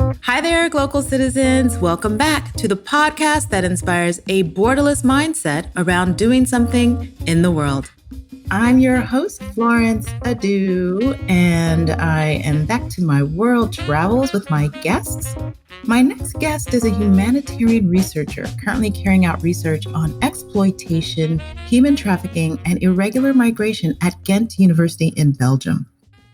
Hi there, global citizens. Welcome back to the podcast that inspires a borderless mindset around doing something in the world. I'm your host, Florence Adu, and I am back to my world travels with my guests. My next guest is a humanitarian researcher currently carrying out research on exploitation, human trafficking, and irregular migration at Ghent University in Belgium.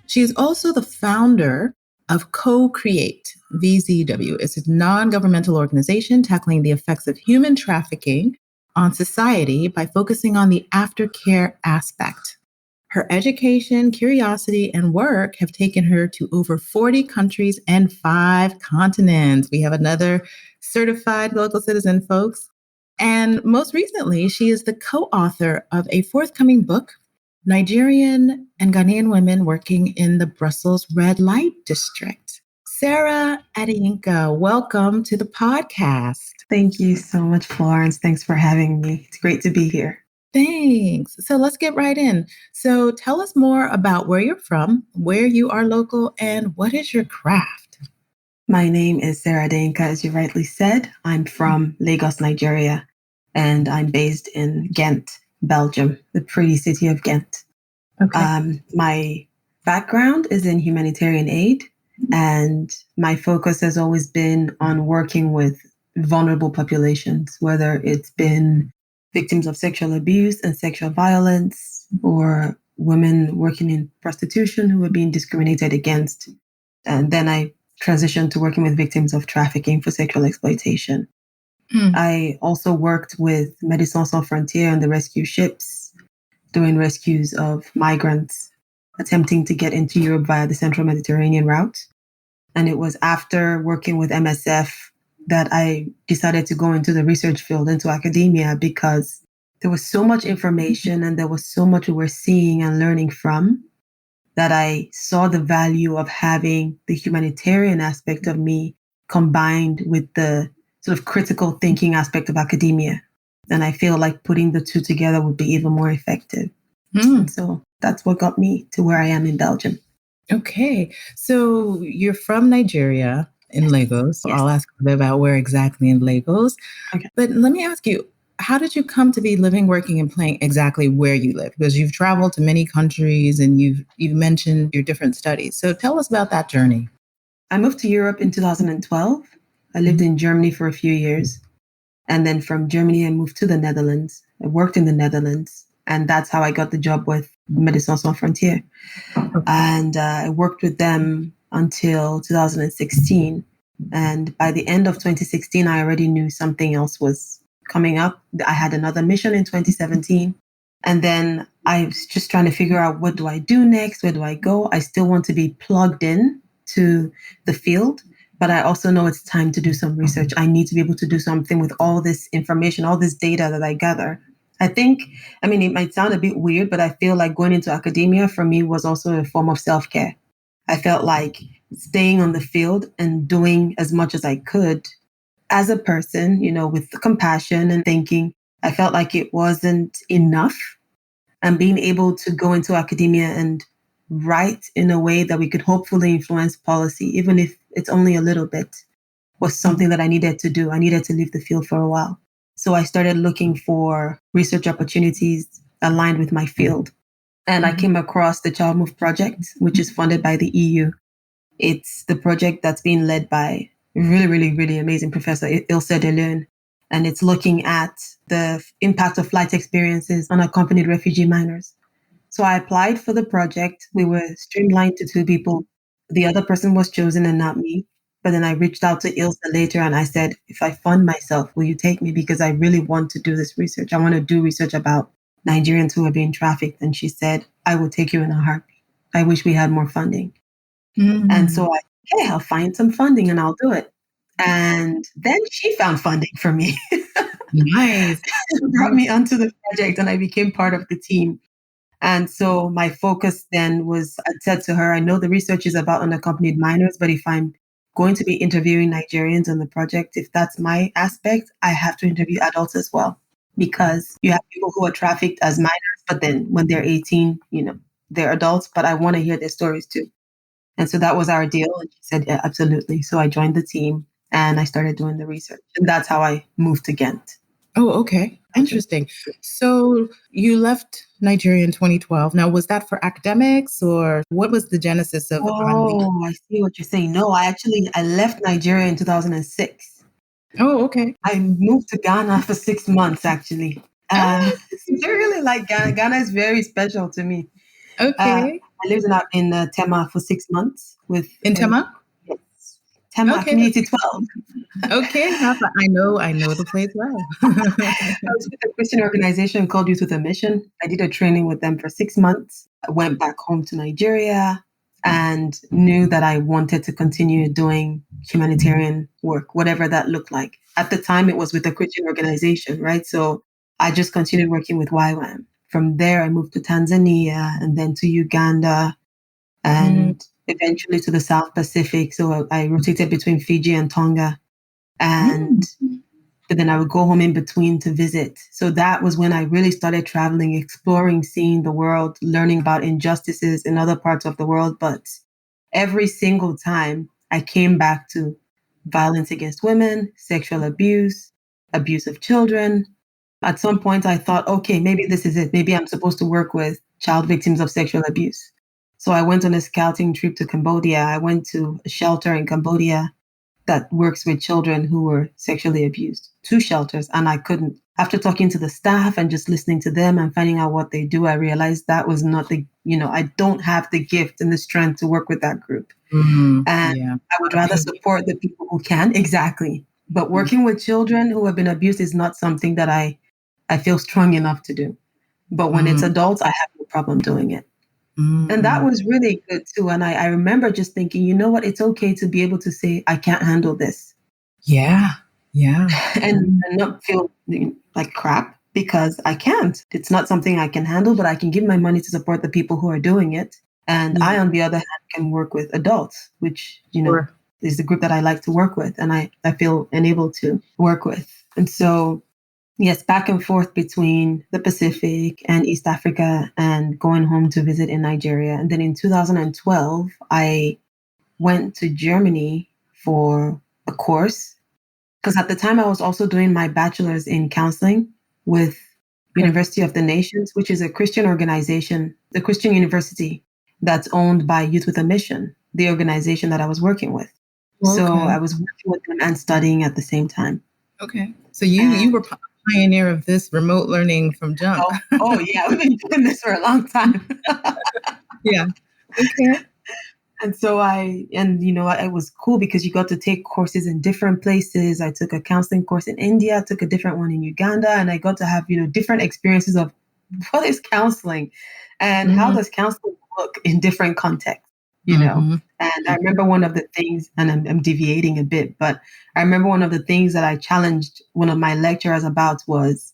She is also the founder of CoCreate, VZW. It's a non-governmental organization tackling the effects of human trafficking on society by focusing on the aftercare aspect. Her education, curiosity, and work have taken her to over 40 countries and 5 continents. We have another certified local citizen, folks. And most recently, she is the co-author of a forthcoming book, Nigerian and Ghanaian Women Working in the Brussels Red Light District. Sarah Adeyinka, welcome to the podcast. Thank you so much, Florence. Thanks for having me. It's great to be here. Thanks. So let's get right in. So tell us more about where you're from, where you are local, and what is your craft? My name is Sarah Adeyinka, as you rightly said. I'm from Lagos, Nigeria, and I'm based in Ghent, Belgium, the pretty city of Ghent. Okay. My background is in humanitarian aid, and my focus has always been on working with vulnerable populations, whether it's been victims of sexual abuse and sexual violence, or women working in prostitution who are being discriminated against. And then I transitioned to working with victims of trafficking for sexual exploitation. I also worked with Médecins Sans Frontières on the rescue ships, doing rescues of migrants attempting to get into Europe via the Central Mediterranean route. And it was after working with MSF that I decided to go into the research field, into academia, because there was so much information and there was so much we were seeing and learning from, that I saw the value of having the humanitarian aspect of me combined with the sort of critical thinking aspect of academia. And I feel like putting the two together would be even more effective. So that's what got me to where I am in Belgium. Okay. So you're from Nigeria in Lagos. Yes. I'll ask a bit about where exactly in Lagos. Okay. But let me ask you, how did you come to be living, working, and playing exactly where you live? Because you've traveled to many countries and you've mentioned your different studies. So tell us about that journey. I moved to Europe in 2012. I lived in Germany for a few years. And then from Germany, I moved to the Netherlands. I worked in the Netherlands. And that's how I got the job with Médecins Sans Frontières. Okay. And I worked with them until 2016. And by the end of 2016, I already knew something else was coming up. I had another mission in 2017. And then I was just trying to figure out, what do I do next? Where do I go? I still want to be plugged in to the field, but I also know it's time to do some research. I need to be able to do something with all this information, all this data that I gather. It might sound a bit weird, but I feel like going into academia for me was also a form of self-care. I felt like staying on the field and doing as much as I could as a person, with compassion and thinking. I felt like it wasn't enough. And being able to go into academia and write in a way that we could hopefully influence policy, even if it's only a little bit, was something that I needed to do. I needed to leave the field for a while. So I started looking for research opportunities aligned with my field. And I came across the Child Move project, which is funded by the EU. It's the project that's being led by a really, really, really amazing professor, Ilse de Leun. And it's looking at the impact of flight experiences on unaccompanied refugee minors. So I applied for the project. We were streamlined to 2 people. The other person was chosen and not me. But then I reached out to Ilse later and I said, if I fund myself, will you take me? Because I really want to do this research. I want to do research about Nigerians who are being trafficked. And she said, I will take you in a heartbeat. I wish we had more funding. And so I'll find some funding and I'll do it. And then she found funding for me. Nice. She brought me onto the project and I became part of the team. And so my focus then was, I said to her, I know the research is about unaccompanied minors, but if I'm going to be interviewing Nigerians on the project, if that's my aspect, I have to interview adults as well. Because you have people who are trafficked as minors, but then when they're 18, they're adults, but I want to hear their stories too. And so that was our deal. And she said, yeah, absolutely. So I joined the team and I started doing the research. And that's how I moved to Ghent. Oh, okay. Interesting. So you left Nigeria in 2012. Now, was that for academics or what was the genesis of on the? Oh, I see what you're saying. No, I left Nigeria in 2006. Oh, okay. I moved to Ghana for 6 months, actually. Ah, I really like Ghana. Ghana is very special to me. okay. I lived in Tema for 6 months with In Tema? yes, Tema Okay. Community 12. Okay. I know the place well. I was with a Christian organization called Youth with a Mission. I did a training with them for 6 months. I went back home to Nigeria and knew that I wanted to continue doing humanitarian work, whatever that looked like. At the time, it was with a Christian organization, right? So I just continued working with YWAM. From there, I moved to Tanzania and then to Uganda and eventually to the South Pacific. So I rotated between Fiji and Tonga. And but then I would go home in between to visit. So that was when I really started traveling, exploring, seeing the world, learning about injustices in other parts of the world. But every single time I came back to violence against women, sexual abuse, abuse of children. At some point, I thought, okay, maybe this is it. Maybe I'm supposed to work with child victims of sexual abuse. So I went on a scouting trip to Cambodia. I went to a shelter in Cambodia that works with children who were sexually abused, 2 shelters. And I couldn't, after talking to the staff and just listening to them and finding out what they do, I realized that was not I don't have the gift and the strength to work with that group. And I would rather support the people who can. Exactly. But working with children who have been abused is not something that I feel strong enough to do. But when it's adults, I have no problem doing it. And that was really good too. And I remember just thinking, you know what? It's okay to be able to say, I can't handle this. Yeah. Yeah. And not feel like crap because I can't. It's not something I can handle, but I can give my money to support the people who are doing it. And I, on the other hand, can work with adults, which, is the group that I like to work with and I feel enabled to work with. And so yes, back and forth between the Pacific and East Africa and going home to visit in Nigeria. And then in 2012, I went to Germany for a course because at the time I was also doing my bachelor's in counseling with University of the Nations, which is a Christian organization, the Christian university that's owned by Youth with a Mission, the organization that I was working with. Okay. So I was working with them and studying at the same time. Okay. So you were pioneer of this remote learning from jump. Oh yeah, we've been doing this for a long time. Yeah. Okay. And so it was cool because you got to take courses in different places. I took a counseling course in India, took a different one in Uganda, and I got to have, different experiences of what is counseling and how does counseling look in different contexts, And I remember one of the things, and I'm deviating a bit, but I remember one of the things that I challenged one of my lecturers about was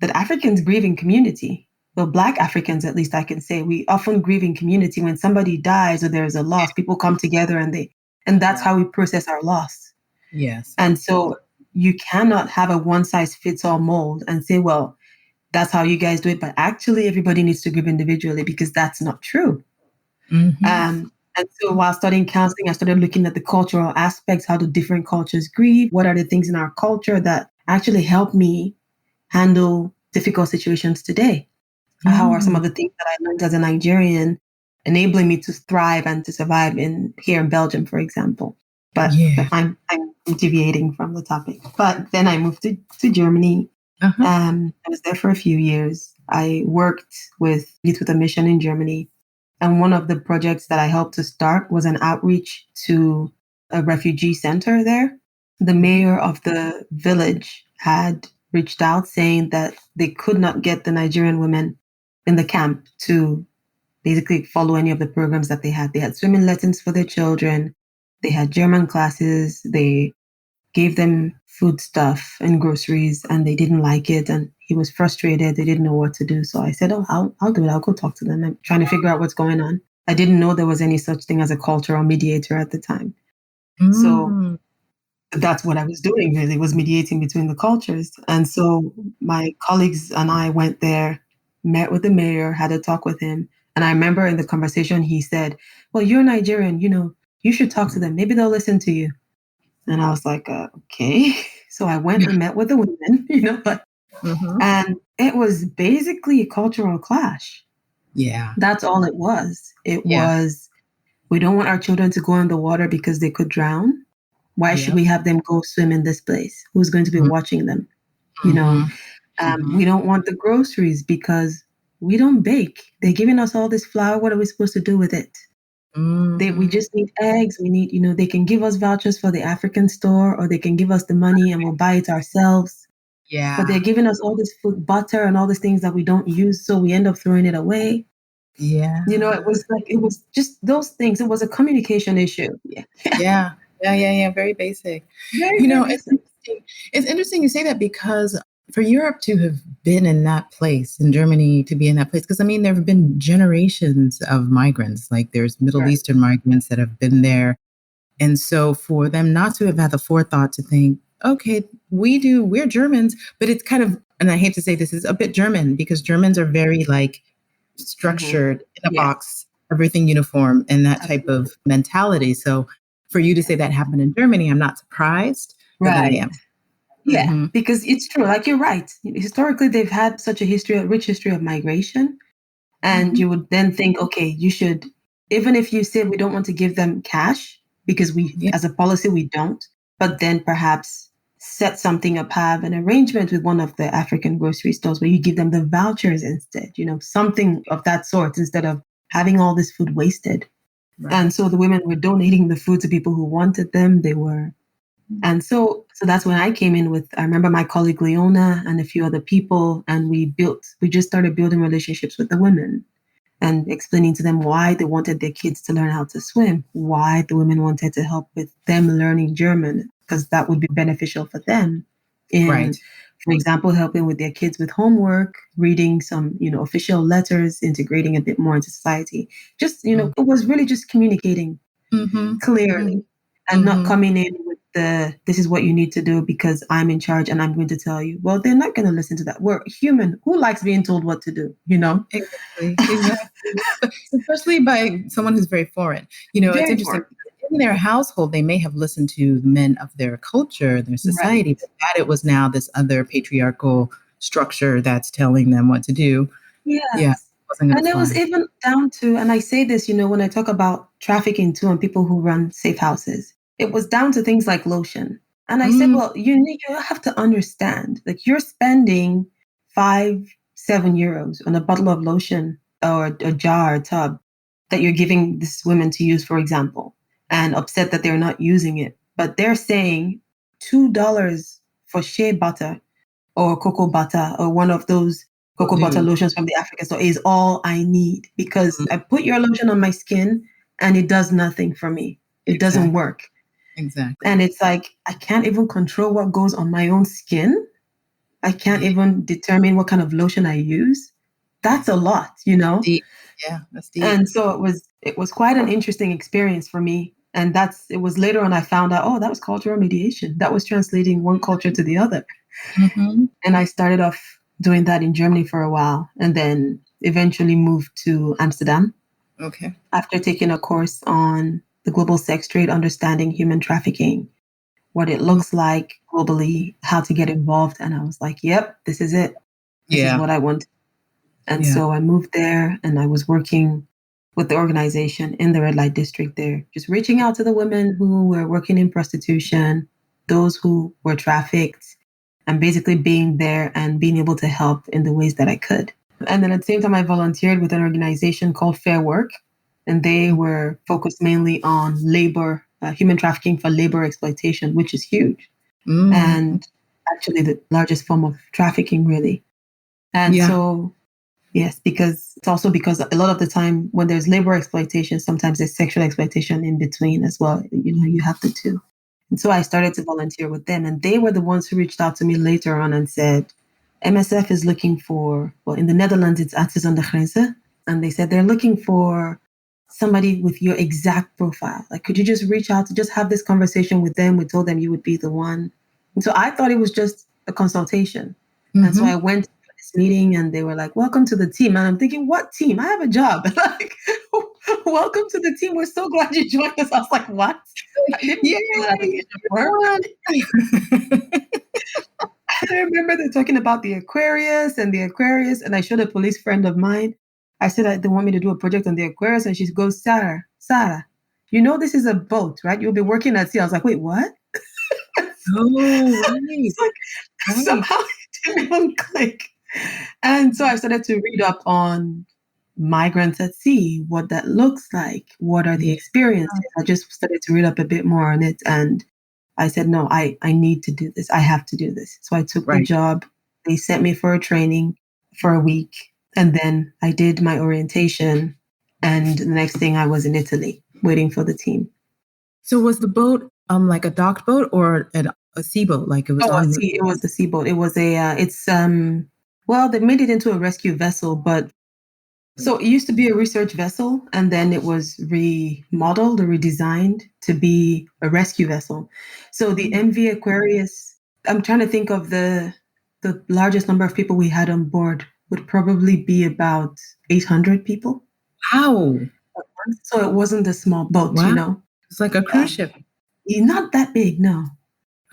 that Africans grieve in community. Well, Black Africans, at least I can say, we often grieve in community. When somebody dies or there's a loss, people come together and that's how we process our loss. Yes. And so you cannot have a one size fits all mold and say, well, that's how you guys do it. But actually, everybody needs to grieve individually because that's not true. And so while studying counseling, I started looking at the cultural aspects. How do different cultures grieve? What are the things in our culture that actually help me handle difficult situations today? How are some of the things that I learned as a Nigerian enabling me to thrive and to survive here in Belgium, for example? But I'm deviating from the topic. But then I moved to Germany. I was there for a few years. I worked with Youth with a Mission in Germany. And one of the projects that I helped to start was an outreach to a refugee center there. The mayor of the village had reached out saying that they could not get the Nigerian women in the camp to basically follow any of the programs that they had. They had swimming lessons for their children. They had German classes. They gave them food stuff and groceries, and they didn't like it. And he was frustrated. They didn't know what to do. So I said, I'll do it. I'll go talk to them. I'm trying to figure out what's going on. I didn't know there was any such thing as a cultural mediator at the time. So that's what I was doing, really, was mediating between the cultures. And so my colleagues and I went there, met with the mayor, had a talk with him. And I remember in the conversation, he said, well, you're Nigerian, you should talk to them. Maybe they'll listen to you. And I was like, okay. So I went and met with the women, and it was basically a cultural clash. Yeah. That's all it was. It Yeah. was, we don't want our children to go in the water because they could drown. Why should we have them go swim in this place? Who's going to be watching them? We don't want the groceries because we don't bake. They're giving us all this flour. What are we supposed to do with it? We just need eggs. We need, they can give us vouchers for the African store, or they can give us the money and we'll buy it ourselves. Yeah. But they're giving us all this food, butter and all these things that we don't use. So we end up throwing it away. Yeah. It was just those things. It was a communication issue. Yeah. Very basic. Very, very It's basic. interesting. It's interesting you say that, because for Europe to have been in that place, in Germany to be in that place, because there have been generations of migrants, like there's Middle Eastern migrants that have been there. And so for them not to have had the forethought to think, okay, we're Germans, but it's kind of, and I hate to say this, is a bit German, because Germans are very structured in a box, everything uniform, and that type of mentality. So for you to say that happened in Germany, I'm not surprised, but then I am. Yeah, because it's true. Like, you're right. Historically, they've had such a rich history of migration. And you would then think, okay, you should, even if you say we don't want to give them cash, because as a policy, we don't, but then perhaps set something up, have an arrangement with one of the African grocery stores where you give them the vouchers instead, something of that sort, instead of having all this food wasted. Right. And so the women were donating the food to people who wanted them. And so that's when I came in with, I remember my colleague Leona and a few other people, and we just started building relationships with the women and explaining to them why they wanted their kids to learn how to swim, why the women wanted to help with them learning German, because that would be beneficial for them. For example, helping with their kids with homework, reading some, official letters, integrating a bit more into society. Just, it was really just communicating clearly and not coming in with this is what you need to do because I'm in charge and I'm going to tell you. Well, they're not going to listen to that. We're human. Who likes being told what to do, Exactly. Especially by someone who's very foreign. It's interesting. In their household, they may have listened to the men of their culture, their society, but that it was now this other patriarchal structure that's telling them what to do. Yes. Yeah. And it was even down to, and I say this, when I talk about trafficking too and people who run safe houses, it was down to things like lotion. And I said, well, you have to understand, like, you're spending 5-7 euros on a bottle of lotion or a jar or tub that you're giving these women to use, for example, and upset that they're not using it. But they're saying $2 for shea butter or cocoa butter or one of those cocoa butter lotions from the African store is all I need, because I put your lotion on my skin and it does nothing for me. It doesn't work. Exactly. And it's like, I can't even control what goes on my own skin. I can't even determine what kind of lotion I use. That's a lot, Deep. Yeah, that's deep. And so it was quite an interesting experience for me. And it was later on I found out, that was cultural mediation. That was translating one culture to the other. And I started off doing that in Germany for a while, and then eventually moved to Amsterdam. Okay. After taking a course on the global sex trade, understanding human trafficking, what it looks like globally, how to get involved. And I was like, yep, this is it. This is what I want. And so I moved there, and I was working with the organization in the red light district there, just reaching out to the women who were working in prostitution, those who were trafficked, and basically being there and being able to help in the ways that I could. And then at the same time, I volunteered with an organization called Fair Work, and they were focused mainly on labor, human trafficking for labor exploitation, which is huge. And actually the largest form of trafficking, really. And so, yes, it's also because a lot of the time when there's labor exploitation, sometimes there's sexual exploitation in between as well. You have the two. And so I started to volunteer with them, and they were the ones who reached out to me later on and said, MSF is looking for, well, in the Netherlands, it's Artsen aan de Grenzen. And they said they're looking for somebody with your exact profile. Like, could you just reach out to just have this conversation with them? We told them you would be the one. And so I thought it was just a consultation. And so I went to this meeting and they were like, welcome to the team. And I'm thinking, what team? I have a job. Like, welcome to the team. We're so glad you joined us. I was like, what? I didn't Yay! fill an application for. I remember they're talking about the Aquarius, and I showed a police friend of mine. I said they want me to do a project on the Aquarius, and she goes, Sarah, you know this is a boat, right? You'll be working at sea. I was like, wait, what? Oh, right. It's like, somehow it didn't even click. And so I started to read up on migrants at sea, what that looks like, what are the experiences. I just started to read up a bit more on it, and I said, no, I need to do this. I have to do this. So I took the job. They sent me for a training for a week. And then I did my orientation. And the next thing I was in Italy waiting for the team. So was the boat like a docked boat or a sea boat? Like it was it was a sea boat. It was well, they made it into a rescue vessel, but so it used to be a research vessel, and then it was remodeled or redesigned to be a rescue vessel. So the MV Aquarius, I'm trying to think of the largest number of people we had on board would probably be about 800 people. Wow. So it wasn't a small boat, you know. It's like a cruise ship. Not that big, no.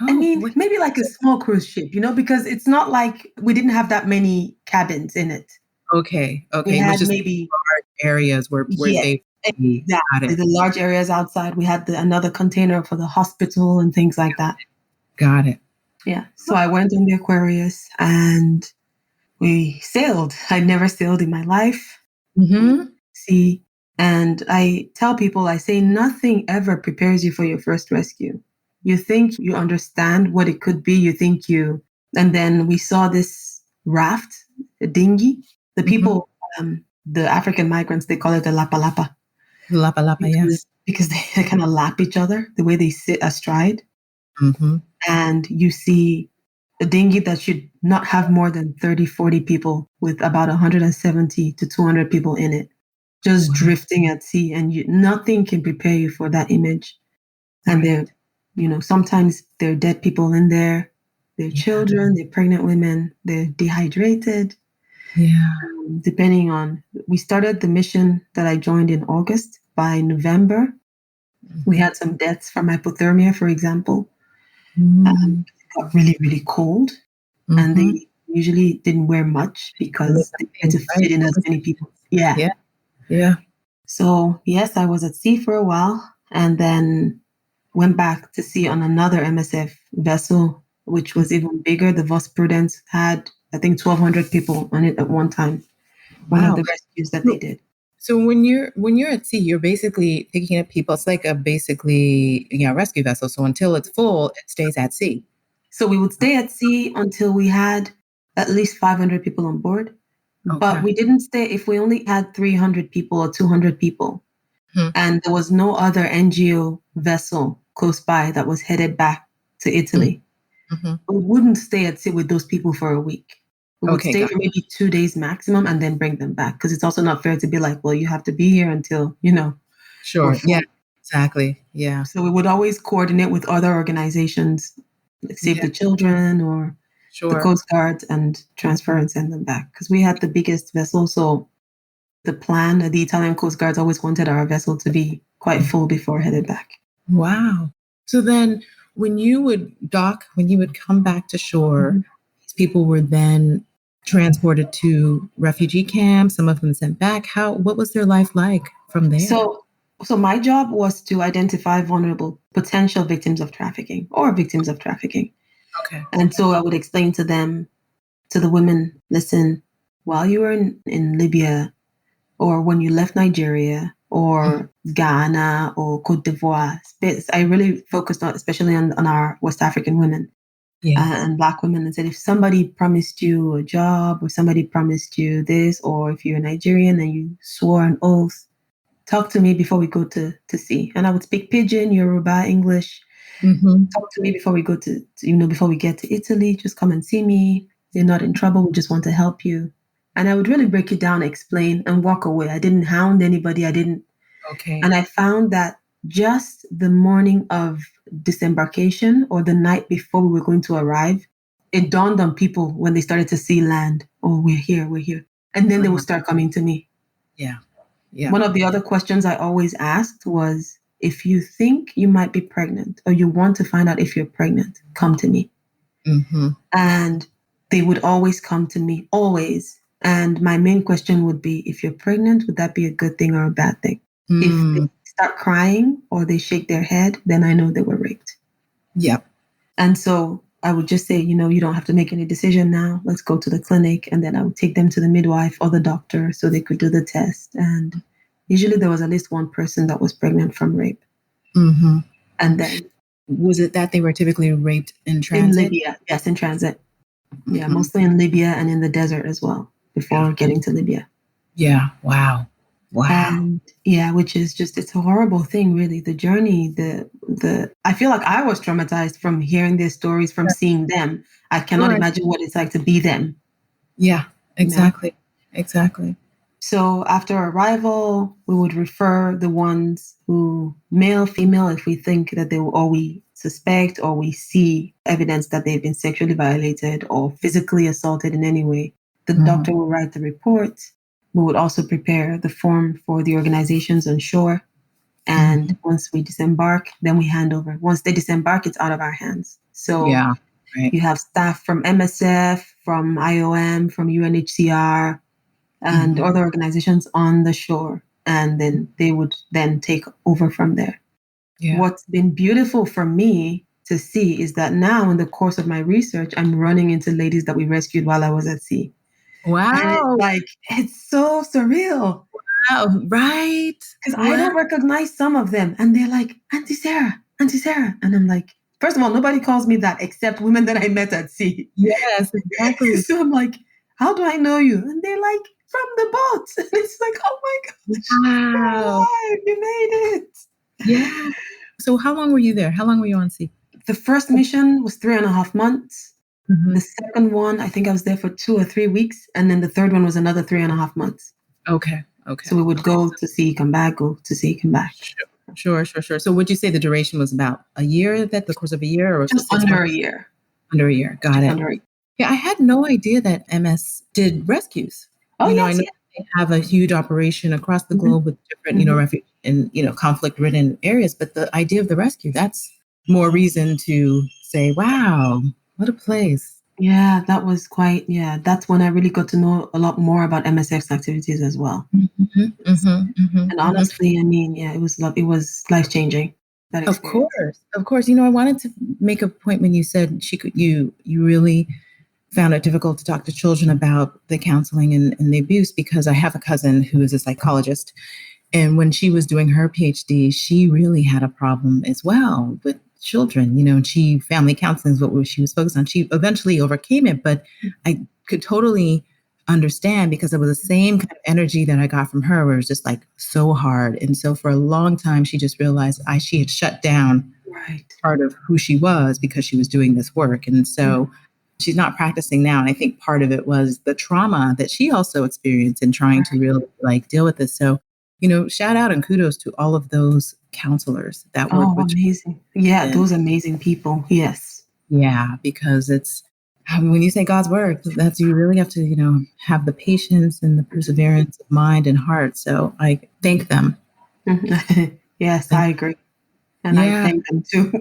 I mean, maybe like a small cruise ship, you know, because it's not like we didn't have that many cabins in it. Okay. We had just maybe large areas where they exactly the large areas outside. We had another container for the hospital and things like that. Got it. Yeah. So I went on the Aquarius and we sailed. I'd never sailed in my life. Mm-hmm. See, and I tell people, I say nothing ever prepares you for your first rescue. You think you understand what it could be. And then we saw this raft, a dinghy. The people, the African migrants, they call it a lapa lapa. Lapa lapa, yes. Because they kind of lap each other, the way they sit astride. Mm-hmm. And you see a dinghy that should not have more than 30, 40 people with about 170 to 200 people in it, just drifting at sea. And nothing can prepare you for that image. And they're, sometimes there are dead people in there. They're children, they're pregnant women, they're dehydrated. Yeah. We started the mission that I joined in August. By November, we had some deaths from hypothermia, for example. It got really, really cold. And they usually didn't wear much because they had to fit in as many people. Yeah. So, yes, I was at sea for a while and then went back to sea on another MSF vessel, which was even bigger. The Vos Prudence had, I think, 1,200 people on it at one time. One of the rescues that they did. So when you're at sea, you're basically picking up people. It's like a rescue vessel. So until it's full, it stays at sea. So we would stay at sea until we had at least 500 people on board. Okay. But we didn't stay if we only had 300 people or 200 people. And there was no other NGO vessel close by that was headed back to Italy. We wouldn't stay at sea with those people for a week. We would stay for maybe 2 days maximum and then bring them back. Because it's also not fair to be like, well, you have to be here until, Sure. Yeah, exactly. Yeah. So we would always coordinate with other organizations, like Save the Children or the Coast Guard, and transfer and send them back. Because we had the biggest vessel. So the Italian Coast Guards always wanted our vessel to be quite full before headed back. Wow. So then when you would dock, when you would come back to shore, these people were then transported to refugee camps, some of them sent back. What was their life like from there? So my job was to identify vulnerable potential victims of trafficking or victims of trafficking. Okay. And so I would explain to them, to the women, listen, while you were in Libya or when you left Nigeria or Ghana or Cote d'Ivoire, I really focused especially on our West African women. And Black women, and said, if somebody promised you a job or somebody promised you this, or if you're Nigerian and you swore an oath, talk to me before we go to sea. And I would speak Pidgin, Yoruba, English. Talk to me before we go before we get to Italy. Just come and see me. You're not in trouble. We just want to help you. And I would really break it down, explain, and walk away. I didn't hound anybody. Okay. And I found that just the morning of disembarkation or the night before we were going to arrive, it dawned on people when they started to see land oh, we're here, we're here. And then they would start coming to me. Yeah. Yeah. One of the other questions I always asked was, if you think you might be pregnant or you want to find out if you're pregnant, come to me. Mm-hmm. And they would always come to me, always. And my main question would be, if you're pregnant, would that be a good thing or a bad thing? If they start crying or they shake their head, then I know they were raped. Yep. And so I would just say, you don't have to make any decision now. Let's go to the clinic. And then I would take them to the midwife or the doctor so they could do the test. And usually there was at least one person that was pregnant from rape. Mm-hmm. And then was it that they were typically raped in transit? In Libya, yes, in transit. Yeah, mostly in Libya and in the desert as well before getting to Libya. Yeah. Wow. And which is just, it's a horrible thing, really. The journey, I feel like I was traumatized from hearing their stories, from seeing them. I cannot imagine what it's like to be them. Yeah, exactly. Exactly. So after arrival, we would refer the ones who, male, female, if we think that we suspect or we see evidence that they've been sexually violated or physically assaulted in any way. The doctor will write the report. We would also prepare the form for the organizations on shore. And once we disembark, then we hand over. Once they disembark, it's out of our hands. So you have staff from MSF, from IOM, from UNHCR, and other organizations on the shore. And then they would then take over from there. Yeah. What's been beautiful for me to see is that now in the course of my research, I'm running into ladies that we rescued while I was at sea. Wow. And it's so surreal. Wow. Right. Because I don't recognize some of them. And they're like, Auntie Sarah. And I'm like, first of all, nobody calls me that except women that I met at sea. Yes, exactly. So I'm like, how do I know you? And they're like, from the boat. And it's like, oh my gosh. Wow. You made it. Yeah. So how long were you there? How long were you on sea? The first mission was 3.5 months. The second one, I think I was there for 2 or 3 weeks. And then the third one was another 3.5 months. Okay. So we would go to sea, come back, go to sea, come back. Sure. So would you say the duration was about a year, the course of a year? Or just under a year. Under a year. Got it. Yeah, I had no idea that MS did rescues. Oh, I know they have a huge operation across the globe with different, refugee and, conflict-ridden areas. But the idea of the rescue, that's more reason to say, wow, what a place. Yeah, that was that's when I really got to know a lot more about MSF's activities as well. And honestly, I mean, it was life-changing. Of course. I wanted to make a point when you said you really found it difficult to talk to children about the counseling and the abuse, because I have a cousin who is a psychologist. And when she was doing her PhD, she really had a problem as well with children, and family counseling is what she was focused on. She eventually overcame it, but I could totally understand, because it was the same kind of energy that I got from her, where it was just so hard. And so for a long time, she just realized she had shut down part of who she was because she was doing this work. And so she's not practicing now. And I think part of it was the trauma that she also experienced in trying to really deal with this. So, shout out and kudos to all of those counselors that work with. Amazing. Yeah, those amazing people. Yes. Yeah, because when you say God's work, that's, you really have to, have the patience and the perseverance of mind and heart. So I thank them. Yes, I agree. And I thank them too.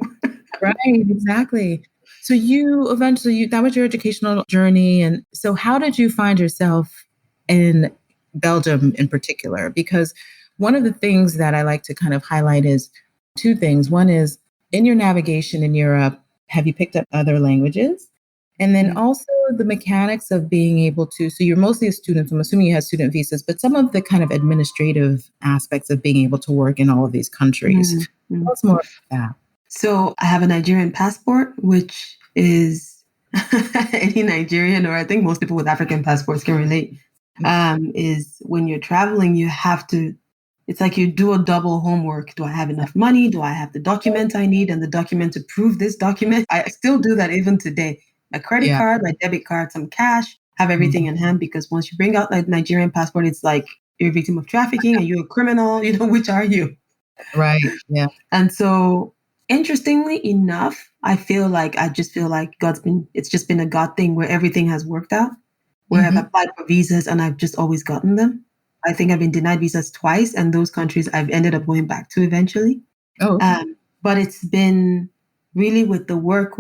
Right, exactly. So you eventually, that was your educational journey. And so how did you find yourself in Belgium in particular? Because one of the things that I like to kind of highlight is two things. One is, in your navigation in Europe, have you picked up other languages? And then also the mechanics of being able to, so you're mostly a student, so I'm assuming you have student visas, but some of the kind of administrative aspects of being able to work in all of these countries. Tell us more about that. So I have a Nigerian passport, which is any Nigerian, or I think most people with African passports can relate, is when you're traveling, you have to, it's like you do a double homework. Do I have enough money? Do I have the document I need and the document to prove this document? I still do that even today. My credit card, my debit card, some cash, have everything in hand, because once you bring out a Nigerian passport, it's like you're a victim of trafficking and you're a criminal, which are you? Right. Yeah. And so, interestingly enough, I just feel like it's just been a God thing where everything has worked out. where I've applied for visas and I've just always gotten them. I think I've been denied visas twice, and those countries I've ended up going back to eventually. Oh, okay. But it's been really with the work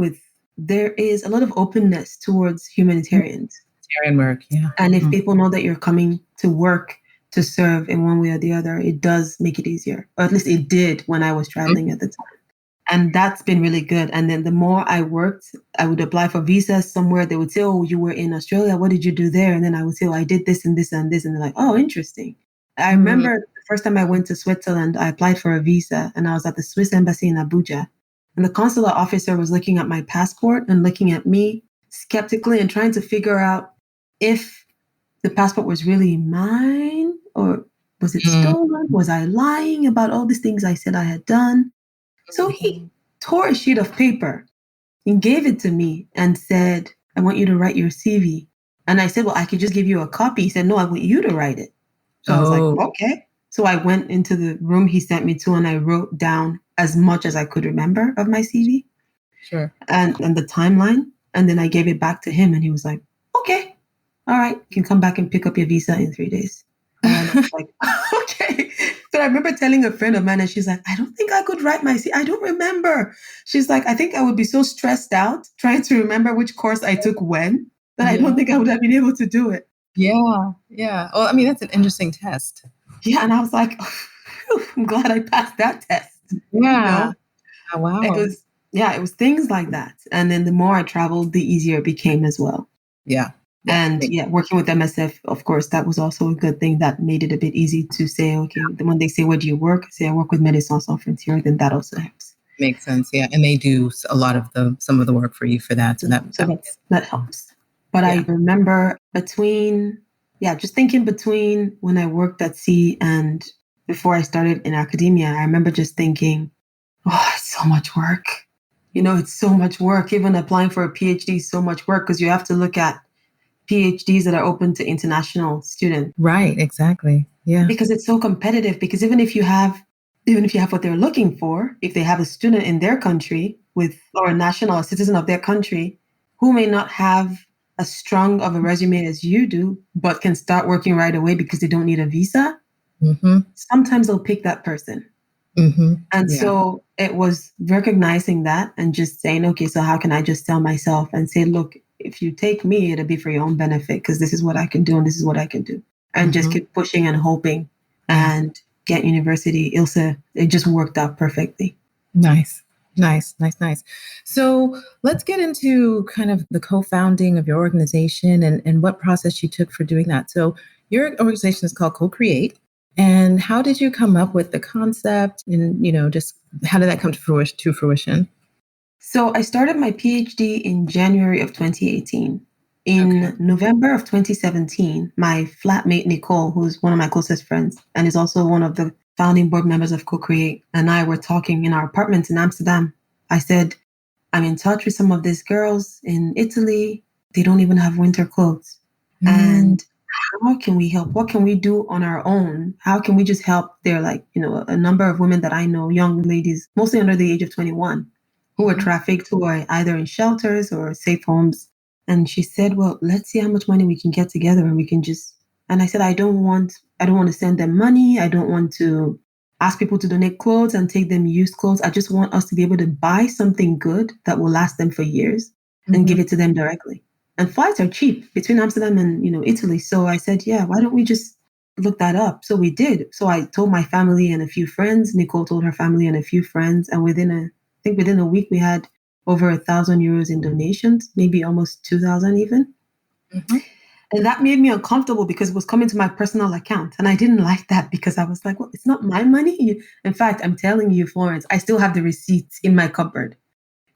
there is a lot of openness towards humanitarians. Humanitarian work, yeah. And if people know that you're coming to work to serve in one way or the other, it does make it easier. Or at least it did when I was traveling at the time. And that's been really good. And then the more I worked, I would apply for visas somewhere. They would say, oh, you were in Australia. What did you do there? And then I would say, oh, I did this and this and this. And they're like, oh, interesting. I remember the first time I went to Switzerland, I applied for a visa and I was at the Swiss embassy in Abuja. And the consular officer was looking at my passport and looking at me skeptically and trying to figure out if the passport was really mine or was it stolen? Was I lying about all these things I said I had done? So he tore a sheet of paper and gave it to me and said, I want you to write your CV. And I said, well, I could just give you a copy. He said, no, I want you to write it. So I was like, okay. So I went into the room he sent me to and I wrote down as much as I could remember of my CV. Sure. And the timeline. And then I gave it back to him and he was like, okay, all right, you can come back and pick up your visa in 3 days. And I was like, okay. So I remember telling a friend of mine and she's like, I don't think I could write my CV. I don't remember. She's like, I think I would be so stressed out trying to remember which course I took when that I don't think I would have been able to do it. Yeah. Yeah. Well, I mean, that's an interesting test. Yeah. And I was like, I'm glad I passed that test. Yeah. You know? Oh, wow. It was things like that. And then the more I traveled, the easier it became as well. Yeah. And working with MSF, of course, that was also a good thing that made it a bit easy to say, okay, when they say, where do you work? Say, I work with Médecins Sans Frontières, then that also helps. Makes sense. Yeah. And they do a lot of some of the work for you for that. So that helps. But I remember just thinking between when I worked at sea and before I started in academia, I remember just thinking, oh, it's so much work. It's so much work. Even applying for a PhD is so much work because you have to look at PhDs that are open to international students. Right, exactly. Yeah. Because it's so competitive, because even if you have what they're looking for, if they have a student in their country or a national or citizen of their country who may not have as strong of a resume as you do, but can start working right away because they don't need a visa, sometimes they'll pick that person. And so it was recognizing that and just saying, okay, so how can I just tell myself and say, look, if you take me, it'll be for your own benefit because this is what I can do and this is what I can do. And just keep pushing and hoping and get university. It just worked out perfectly. Nice. So let's get into kind of the co-founding of your organization and what process you took for doing that. So your organization is called CoCreate. And how did you come up with the concept and, just how did that come to fruition? So I started my PhD in January of 2018. In November of 2017, my flatmate, Nicole, who's one of my closest friends and is also one of the founding board members of CoCreate, and I were talking in our apartment in Amsterdam. I said, I'm in touch with some of these girls in Italy. They don't even have winter clothes. And how can we help? What can we do on our own? How can we just help? There are a number of women that I know, young ladies, mostly under the age of 21, who were trafficked, who are either in shelters or safe homes. And she said, well, let's see how much money we can get together and we can and I said, I don't want to send them money. I don't want to ask people to donate clothes and take them used clothes. I just want us to be able to buy something good that will last them for years and give it to them directly. And flights are cheap between Amsterdam and, Italy. So I said, yeah, why don't we just look that up? So we did. So I told my family and a few friends. Nicole told her family and a few friends. And within a week, we had over 1,000 euros in donations, maybe almost 2,000 even. And that made me uncomfortable because it was coming to my personal account. And I didn't like that because I was like, well, it's not my money. In fact, I'm telling you, Florence, I still have the receipts in my cupboard.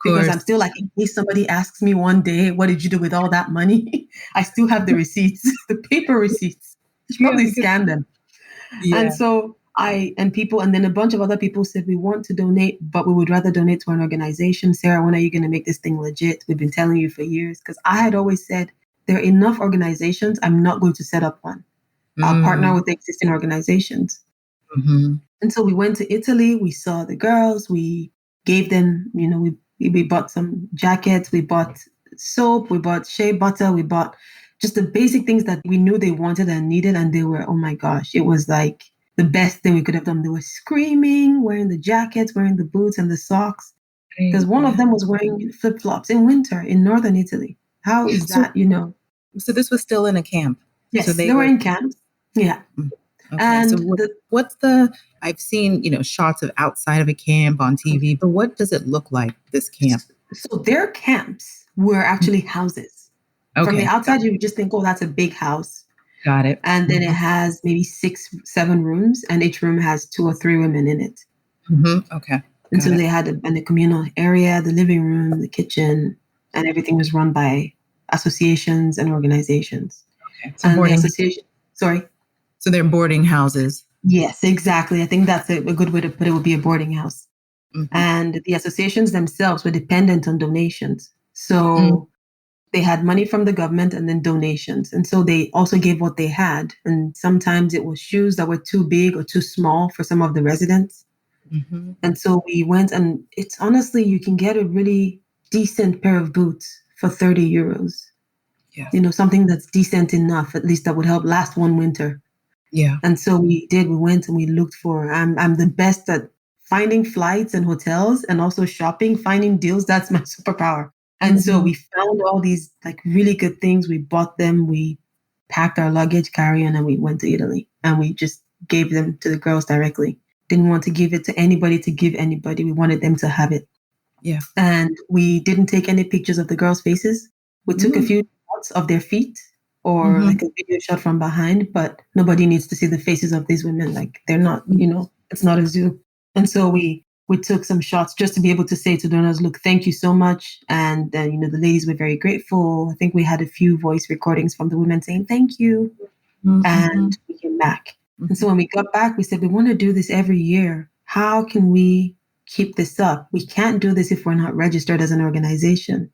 Because I'm still like, in case somebody asks me one day, what did you do with all that money? I still have the receipts, the paper receipts. I should probably scan them. Yeah. And so and then a bunch of other people said, we want to donate, but we would rather donate to an organization. Sarah, when are you going to make this thing legit? We've been telling you for years. Because I had always said, there are enough organizations. I'm not going to set up one. I'll partner with the existing organizations. And so we went to Italy. We saw the girls. We gave them, we bought some jackets. We bought soap. We bought shea butter. We bought just the basic things that we knew they wanted and needed. And they were, oh my gosh, it was like the best thing we could have done. They were screaming, wearing the jackets, wearing the boots and the socks. Because one of them was wearing flip-flops in winter in northern Italy. How is So, that, you know? so this was still in a camp. Yes, So they were in camps. Yeah. Okay. And So what's the, I've seen, shots of outside of a camp on TV, but what does it look like, this camp? so their camps were actually houses. From the Okay. outside, you would just think, oh, that's a big house. Got it. And then it has maybe 6, 7 rooms, and each room has 2 or 3 women in it. Okay. And so they had a communal area, the living room, the kitchen, and everything was run by associations and organizations. Okay. So and boarding. the association, sorry. So they're boarding houses. Yes, exactly. I think that's a good way to put it, would be a boarding house. And the associations themselves were dependent on donations. So they had money from the government and then donations. And so they also gave what they had. And sometimes it was shoes that were too big or too small for some of the residents. And so we went, and it's honestly, you can get a really decent pair of boots for 30 euros. Yeah. Something that's decent enough, at least that would help last one winter. Yeah. And so we went and we looked for, I'm the best at finding flights and hotels and also shopping, finding deals. That's my superpower. And so we found all these like really good things. We bought them. We packed our luggage carry-on and we went to Italy, and we just gave them to the girls directly. Didn't want to give it to anybody to give anybody. We wanted them to have it. Yeah. And we didn't take any pictures of the girls' faces. We took a few shots of their feet or like a video shot from behind, but nobody needs to see the faces of these women. Like they're not, it's not a zoo. And so we took some shots just to be able to say to donors, look, thank you so much. And then, the ladies were very grateful. I think we had a few voice recordings from the women saying, thank you. And we came back. And so when we got back, we said, we want to do this every year. How can we keep this up? We can't do this if we're not registered as an organization.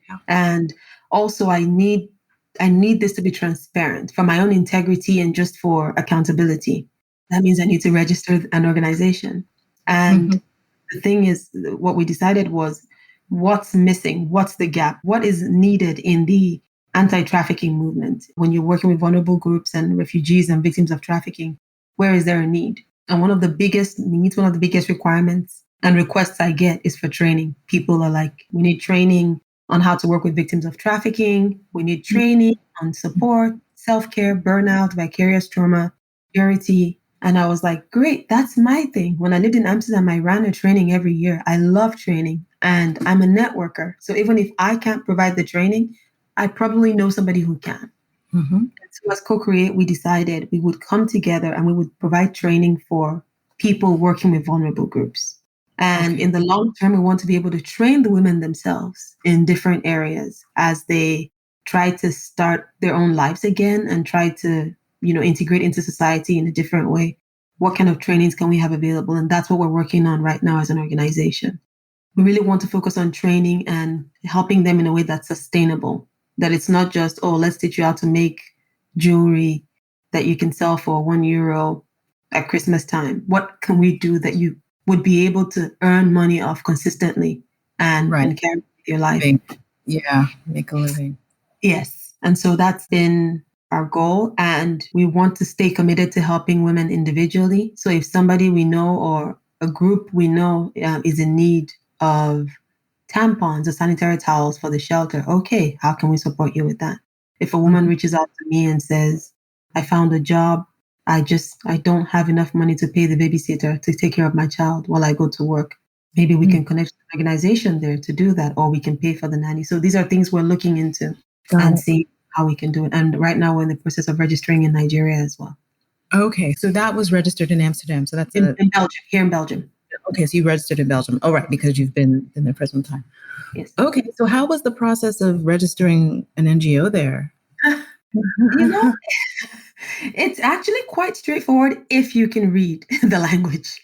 Yeah. And also I need this to be transparent for my own integrity and just for accountability. That means I need to register an organization. And the thing is, what we decided was, what's missing? What's the gap? What is needed in the anti-trafficking movement? When you're working with vulnerable groups and refugees and victims of trafficking, where is there a need? And one of the biggest needs, one of the biggest requirements and requests I get is for training. People are like, we need training on how to work with victims of trafficking. We need training on support, self-care, burnout, vicarious trauma, purity. And I was like, great, that's my thing. When I lived in Amsterdam, I ran a training every year. I love training and I'm a networker. So even if I can't provide the training, I probably know somebody who can. And so as CoCreate, we decided we would come together and we would provide training for people working with vulnerable groups. And in the long term, we want to be able to train the women themselves in different areas as they try to start their own lives again and try to, integrate into society in a different way. What kind of trainings can we have available? And that's what we're working on right now as an organization. We really want to focus on training and helping them in a way that's sustainable, that it's not just, oh, let's teach you how to make jewelry that you can sell for €1 at Christmas time. What can we do that you would be able to earn money off consistently and carry your life? Yeah, make a living. Yes. And so that's been our goal. And we want to stay committed to helping women individually. So if somebody we know or a group we know is in need of tampons or sanitary towels for the shelter, okay, how can we support you with that? If a woman reaches out to me and says, I found a job, I don't have enough money to pay the babysitter to take care of my child while I go to work, maybe we can connect an organization there to do that, or we can pay for the nanny. So these are things we're looking into and see how we can do it. And right now we're in the process of registering in Nigeria as well. Okay, so that was registered in Amsterdam. So that's in Belgium, here in Belgium. Okay, so you registered in Belgium. Oh, right, because you've been there for some time. Yes. Okay, so how was the process of registering an NGO there? It's actually quite straightforward if you can read the language,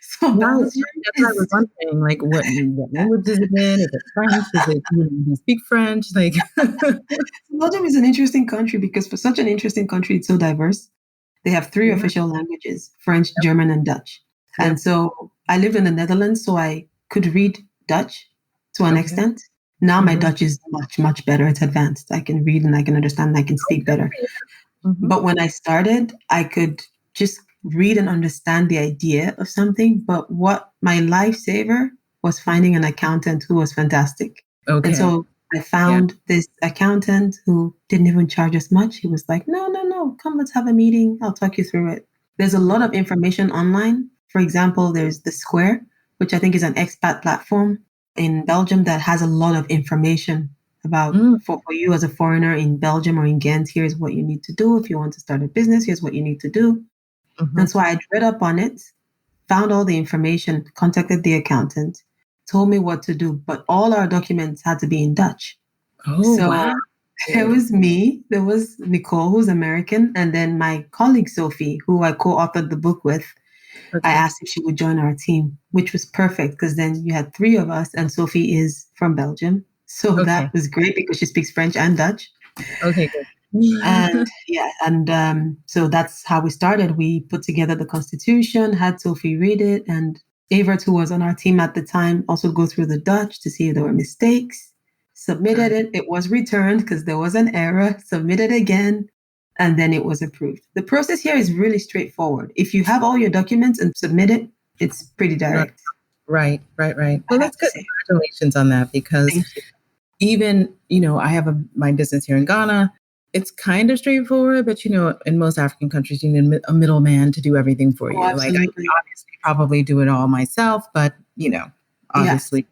So Belgium is wondering, like, what language is it in? Is it French? Is it, you speak French? Like, Belgium is an interesting country because for such an interesting country, it's so diverse. They have 3 official languages: French, German, and Dutch. And so I lived in the Netherlands, so I could read Dutch to an extent. Now my Dutch is much, much better. It's advanced. I can read and I can understand and I can speak better. But when I started, I could just read and understand the idea of something. But what my lifesaver was finding an accountant who was fantastic. Okay. And so I found this accountant who didn't even charge us much. He was like, no, come, let's have a meeting. I'll talk you through it. There's a lot of information online. For example, there's the Square, which I think is an expat platform in Belgium that has a lot of information about for you as a foreigner in Belgium or in Ghent. Here's what you need to do. If you want to start a business, here's what you need to do. And so I read up on it, found all the information, contacted the accountant, told me what to do, but all our documents had to be in Dutch. Wow. There was me, there was Nicole, who's American, and then my colleague Sophie, who I co-authored the book with. I asked if she would join our team, which was perfect because then you had 3 of us, and Sophie is from Belgium. So that was great because she speaks French and Dutch. Okay, good. So that's how we started. We put together the Constitution, had Sophie read it, and Evert, who was on our team at the time, also go through the Dutch to see if there were mistakes, submitted it. It was returned because there was an error, submitted again, and then it was approved. The process here is really straightforward. If you have all your documents and submit it, it's pretty direct. Right. Well, that's good. Congratulations on that, because even, I have my business here in Ghana. It's kind of straightforward, but, in most African countries, you need a middleman to do everything for you. Like, I can obviously probably do it all myself, but, obviously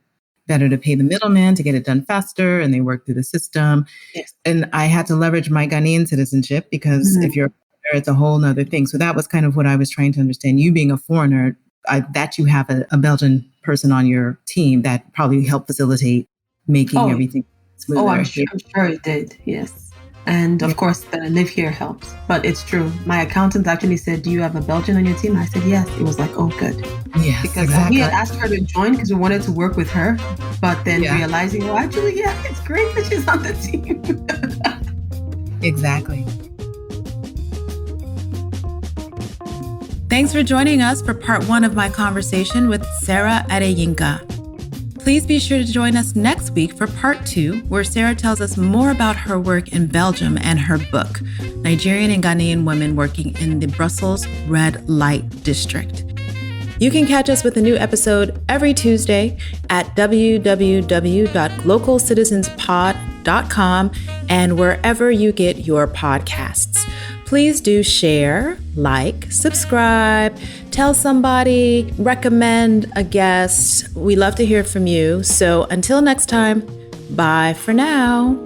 better to pay the middleman to get it done faster, and they work through the system. Yes. And I had to leverage my Ghanaian citizenship because if you're a foreigner, it's a whole nother thing. So that was kind of what I was trying to understand. You being a foreigner, that you have a Belgian person on your team that probably helped facilitate making everything smoother. I'm sure it did. Yes. And of course, that I live here helps. But it's true. My accountant actually said, do you have a Belgian on your team? I said, yes. It was like, oh, good. Yes, because we had asked her to join because we wanted to work with her. But then realizing, it's great that she's on the team. Exactly. Thanks for joining us for part 1 of my conversation with Sarah Adeyinka. Please be sure to join us next week for part 2, where Sarah tells us more about her work in Belgium and her book, Nigerian and Ghanaian Women Working in the Brussels Red Light District. You can catch us with a new episode every Tuesday at www.localcitizenspod.com and wherever you get your podcasts. Please do share, like, subscribe, tell somebody, recommend a guest. We love to hear from you. So until next time, bye for now.